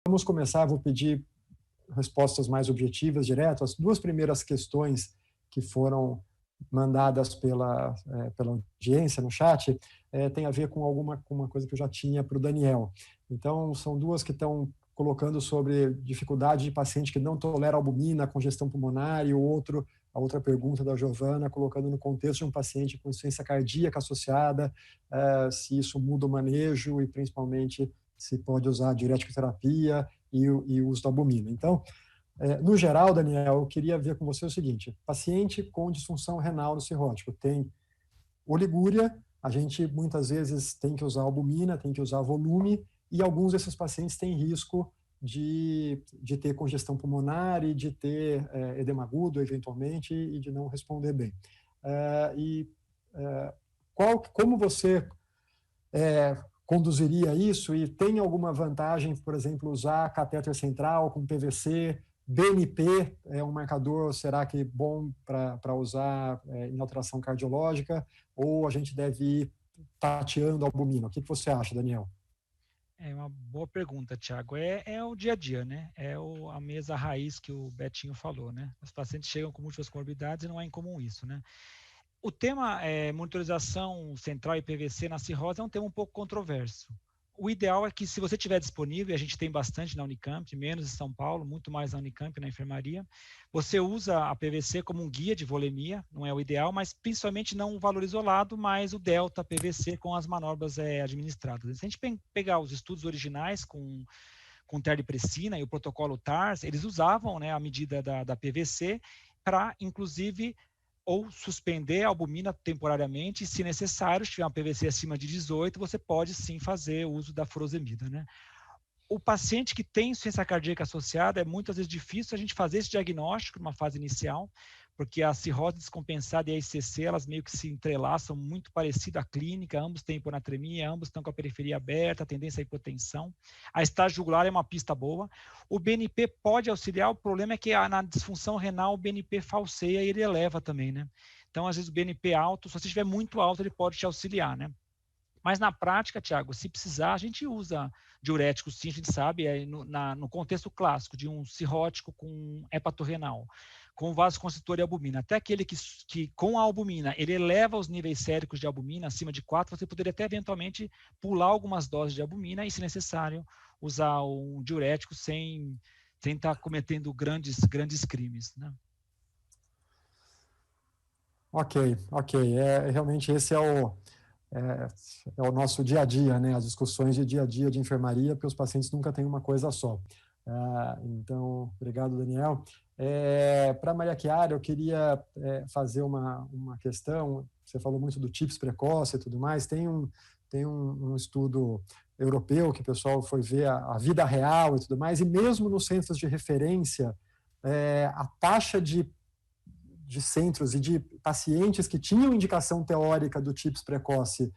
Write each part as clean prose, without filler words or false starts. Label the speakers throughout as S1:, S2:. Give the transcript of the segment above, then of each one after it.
S1: vamos começar, vou pedir respostas mais objetivas, direto. As duas primeiras questões que foram mandadas pela audiência no chat tem a ver com uma coisa que eu já tinha para o Daniel. Então, são duas que estão colocando sobre dificuldade de paciente que não tolera albumina, congestão pulmonar, e a outra pergunta da Giovana, colocando no contexto de um paciente com insuficiência cardíaca associada, se isso muda o manejo e, principalmente, se pode usar diurético terapia e o uso da albumina. Então, no geral, Daniel, eu queria ver com você o seguinte: paciente com disfunção renal no cirrótico tem oligúria, a gente muitas vezes tem que usar albumina, tem que usar volume, e alguns desses pacientes têm risco de ter congestão pulmonar e de ter edema agudo, eventualmente, e de não responder bem. Como você conduziria isso, e tem alguma vantagem, por exemplo, usar catéter central com PVC? BNP é um marcador, será que bom para usar em alteração cardiológica, ou a gente deve ir tateando a albumina? O que você acha, Daniel?
S2: É uma boa pergunta, Thiago. É o dia a dia, né? A mesa raiz que o Betinho falou, né? Os pacientes chegam com múltiplas comorbidades e não é incomum isso, né? O tema monitorização central e PVC na cirrose é um tema um pouco controverso. O ideal é que, se você tiver disponível, e a gente tem bastante na Unicamp, menos em São Paulo, muito mais na Unicamp, na enfermaria, você usa a PVC como um guia de volemia, não é o ideal, mas principalmente não o valor isolado, mas o delta PVC com as manobras administradas. Se a gente pegar os estudos originais com terlipressina e o protocolo TARS, eles usavam, né, a medida da PVC para, inclusive, ou suspender a albumina temporariamente, e, se necessário, se tiver uma PVC acima de 18, você pode sim fazer o uso da furosemida, né? O paciente que tem insuficiência cardíaca associada, é muitas vezes difícil a gente fazer esse diagnóstico numa fase inicial, porque a cirrose descompensada e a ICC, elas meio que se entrelaçam, muito parecida à clínica, ambos têm hiponatremia, ambos estão com a periferia aberta, tendência à hipotensão. A estágio jugular é uma pista boa. O BNP pode auxiliar, o problema é que na disfunção renal o BNP falseia e ele eleva também, né? Então, às vezes o BNP alto, se você estiver muito alto, ele pode te auxiliar, né? Mas na prática, Thiago, se precisar, a gente usa diurético, sim, a gente sabe, no contexto clássico de um cirrótico com hepatorrenal, com vasoconstritor e albumina. Até aquele que com a albumina, ele eleva os níveis séricos de albumina acima de 4, você poderia até eventualmente pular algumas doses de albumina e, se necessário, usar um diurético sem estar cometendo grandes crimes, né?
S1: Ok. Realmente esse é o nosso dia a dia, né? As discussões de dia a dia de enfermaria, porque os pacientes nunca têm uma coisa só. Então, obrigado, Daniel. Para a Maria Chiara, eu queria fazer uma questão. Você falou muito do TIPS precoce e tudo mais. Tem um estudo europeu que o pessoal foi ver a vida real e tudo mais, e mesmo nos centros de referência, a taxa de centros e de pacientes que tinham indicação teórica do TIPS precoce,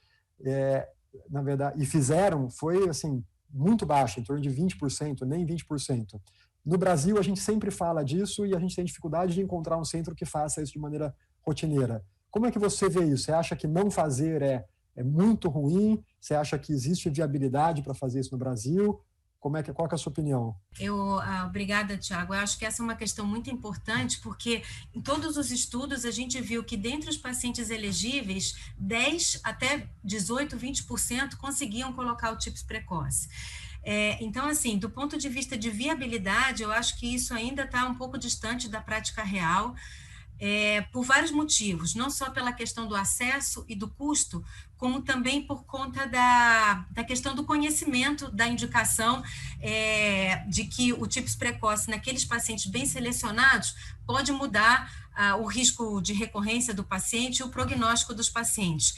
S1: na verdade, e fizeram, foi assim, muito baixa, em torno de 20%, nem 20%. No Brasil, a gente sempre fala disso e a gente tem dificuldade de encontrar um centro que faça isso de maneira rotineira. Como é que você vê isso? Você acha que não fazer é muito ruim? Você acha que existe viabilidade para fazer isso no Brasil? Qual que é a sua opinião?
S3: Obrigada, Thiago. Eu acho que essa é uma questão muito importante, porque em todos os estudos a gente viu que, dentre os pacientes elegíveis, 10 até 18, 20% conseguiam colocar o TIPS precoce. Então, assim, do ponto de vista de viabilidade, eu acho que isso ainda está um pouco distante da prática real, por vários motivos, não só pela questão do acesso e do custo, como também por conta da questão do conhecimento da indicação, de que o TIPS precoce naqueles pacientes bem selecionados pode mudar o risco de recorrência do paciente e o prognóstico dos pacientes.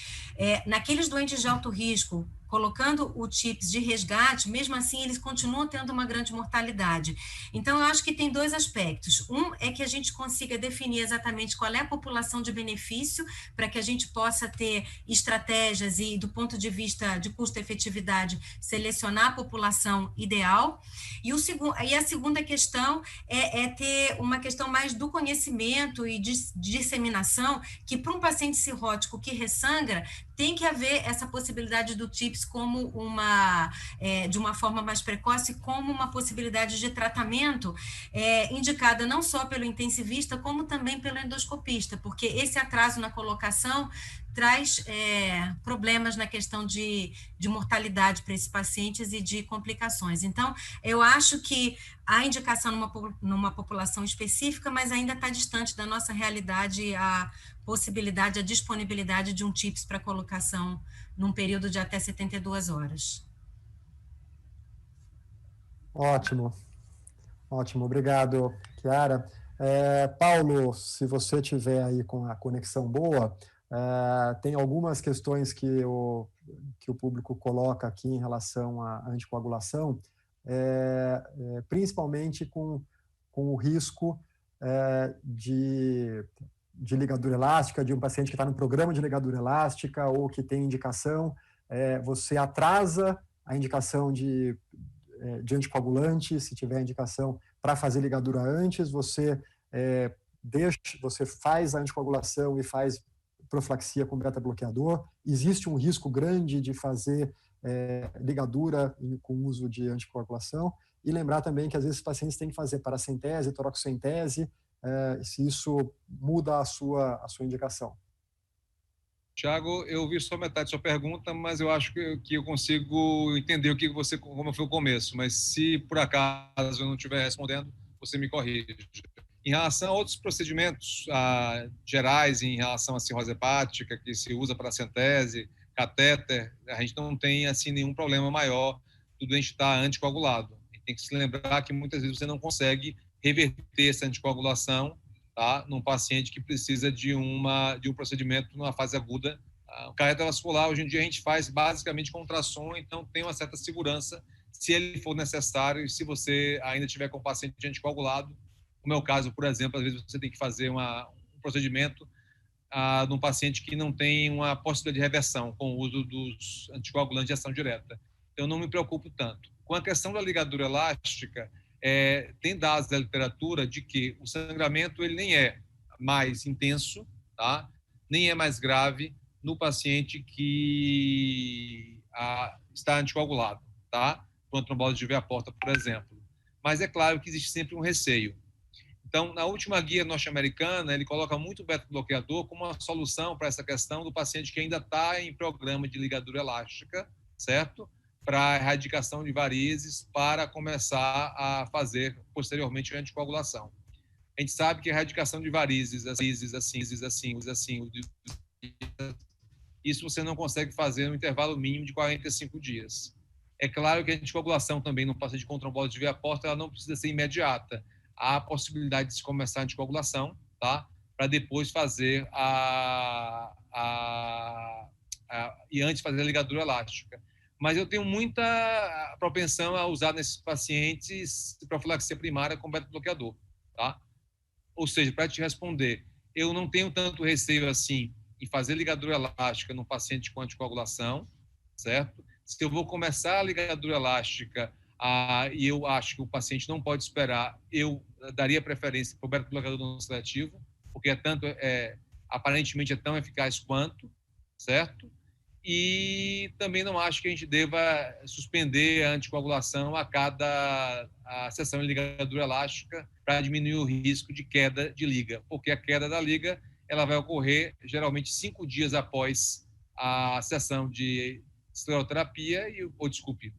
S3: Naqueles doentes de alto risco, colocando o TIPS de resgate, mesmo assim eles continuam tendo uma grande mortalidade. Então, eu acho que tem dois aspectos. Um é que a gente consiga definir exatamente qual é a população de benefício, para que a gente possa ter estratégias e, do ponto de vista de custo-efetividade, selecionar a população ideal. E a segunda questão é ter uma questão mais do conhecimento e de disseminação, que para um paciente cirrótico que ressangra, tem que haver essa possibilidade do TIPS como de uma forma mais precoce, como uma possibilidade de tratamento indicada não só pelo intensivista, como também pelo endoscopista, porque esse atraso na colocação traz problemas na questão de mortalidade para esses pacientes e de complicações. Então, eu acho que há indicação numa população específica, mas ainda está distante da nossa realidade a possibilidade, a disponibilidade de um TIPS para colocação num período de até 72 horas.
S1: Ótimo, ótimo. Obrigado, Chiara. Paulo, se você tiver aí com a conexão boa, tem algumas questões que o público coloca aqui em relação à anticoagulação, principalmente com o risco de ligadura elástica, de um paciente que está no programa de ligadura elástica ou que tem indicação, você atrasa a indicação de anticoagulante, se tiver indicação para fazer ligadura antes, você faz a anticoagulação e faz profilaxia com beta-bloqueador. Existe um risco grande de fazer ligadura com uso de anticoagulação. E lembrar também que às vezes os pacientes têm que fazer paracentese, toroxocentese, se isso muda a sua indicação.
S4: Tiago, eu ouvi só metade da sua pergunta, mas eu acho que eu consigo entender como foi o começo. Mas se por acaso eu não estiver respondendo, você me corrige. Em relação a outros procedimentos gerais, em relação à cirrose hepática, que se usa para centese, catéter, a gente não tem assim nenhum problema maior do doente estar anticoagulado. A gente tem que se lembrar que muitas vezes você não consegue reverter essa anticoagulação, tá, num paciente que precisa de um procedimento numa fase aguda. O cateter vascular, hoje em dia, a gente faz basicamente com ultrassom, então tem uma certa segurança, se ele for necessário, e se você ainda tiver com o paciente anticoagulado, como é o caso, por exemplo, às vezes você tem que fazer um procedimento num paciente que não tem uma possibilidade de reversão com o uso dos anticoagulantes de ação direta. Eu não me preocupo tanto. Com a questão da ligadura elástica, tem dados da literatura de que o sangramento ele nem é mais intenso, tá? Nem é mais grave no paciente que está anticoagulado, tá? Com a trombose de veia porta, por exemplo. Mas é claro que existe sempre um receio. Então, na última guia norte-americana, ele coloca muito o beta-bloqueador como uma solução para essa questão do paciente que ainda está em programa de ligadura elástica, certo? Para a erradicação de varizes, para começar a fazer posteriormente a anticoagulação. A gente sabe que a erradicação de varizes, isso você não consegue fazer no intervalo mínimo de 45 dias. É claro que a anticoagulação também no paciente com trombose de veia porta, ela não precisa ser imediata. Há a possibilidade de se começar a anticoagulação, tá? Para depois fazer e antes fazer a ligadura elástica. Mas eu tenho muita propensão a usar nesses pacientes profilaxia primária com beta-bloqueador, tá? Ou seja, para te responder, eu não tenho tanto receio assim em fazer ligadura elástica no paciente com anticoagulação, certo? Se eu vou começar a ligadura elástica e eu acho que o paciente não pode esperar, eu daria preferência para o beta-bloqueador não seletivo, porque aparentemente é tão eficaz quanto, certo? E também não acho que a gente deva suspender a anticoagulação a cada sessão de ligadura elástica para diminuir o risco de queda de liga, porque a queda da liga ela vai ocorrer geralmente 5 dias após a sessão de escleroterapia de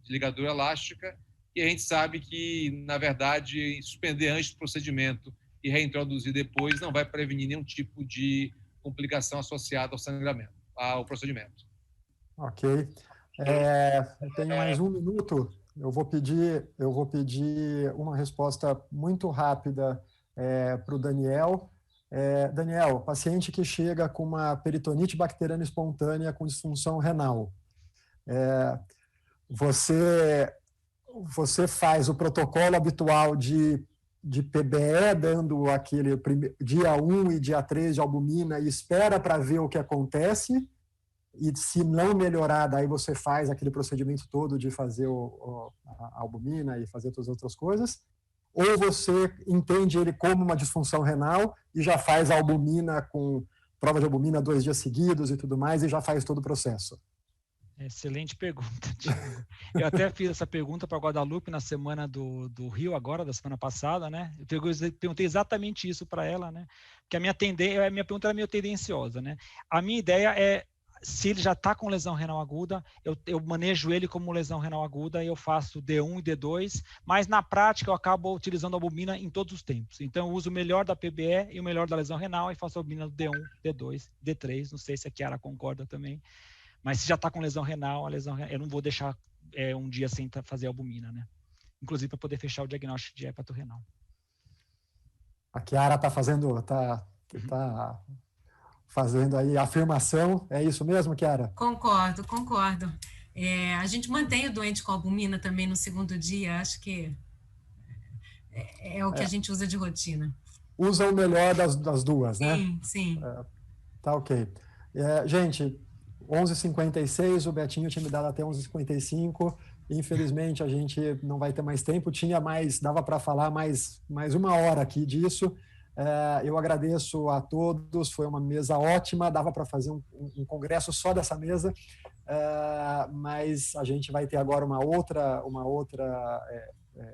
S4: ligadura elástica, e a gente sabe que, na verdade, suspender antes do procedimento e reintroduzir depois não vai prevenir nenhum tipo de complicação associada ao sangramento, ao procedimento.
S1: Ok. Eu tenho mais 1 minuto. Eu vou pedir uma resposta muito rápida para o Daniel. Daniel, paciente que chega com uma peritonite bacteriana espontânea com disfunção renal. Você faz o protocolo habitual de PBE, dando aquele dia 1 e dia 3 de albumina e espera para ver o que acontece, e se não melhorar, daí você faz aquele procedimento todo de fazer a albumina e fazer todas as outras coisas, ou você entende ele como uma disfunção renal e já faz a albumina com prova de albumina 2 dias seguidos e tudo mais, e já faz todo o processo?
S2: Excelente pergunta, Thiago. Eu até fiz essa pergunta para a Guadalupe na semana do Rio, agora, da semana passada, né? Eu perguntei exatamente isso para ela, né? Porque a minha pergunta era meio tendenciosa, né? A minha ideia é, se ele já está com lesão renal aguda, eu manejo ele como lesão renal aguda e eu faço D1 e D2, mas na prática eu acabo utilizando a albumina em todos os tempos. Então eu uso o melhor da PBE e o melhor da lesão renal e faço a albumina do D1, D2, D3, não sei se a Chiara concorda também. Mas se já está com lesão renal, eu não vou deixar um dia sem fazer albumina, né? Inclusive para poder fechar o diagnóstico de hepato renal.
S1: A Chiara está fazendo aí a afirmação. É isso mesmo, Chiara?
S3: Concordo. A gente mantém o doente com albumina também no segundo dia, acho que é o que a gente usa de rotina.
S1: Usa o melhor das duas, né?
S3: Sim.
S1: Tá ok. Gente, 11h56, o Betinho tinha me dado até 11h55. Infelizmente, a gente não vai ter mais tempo. Dava para falar mais 1 hora aqui disso. Eu agradeço a todos, foi uma mesa ótima, dava para fazer um congresso só dessa mesa, mas a gente vai ter agora uma outra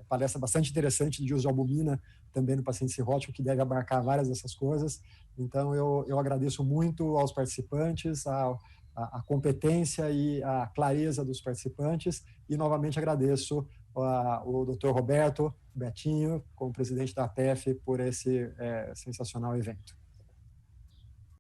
S1: palestra bastante interessante de uso de albumina também no paciente cirrótico, que deve abarcar várias dessas coisas. Então, eu agradeço muito aos participantes, a competência e a clareza dos participantes, e novamente agradeço o Dr. Roberto Betinho, como presidente da APEF, por esse sensacional evento.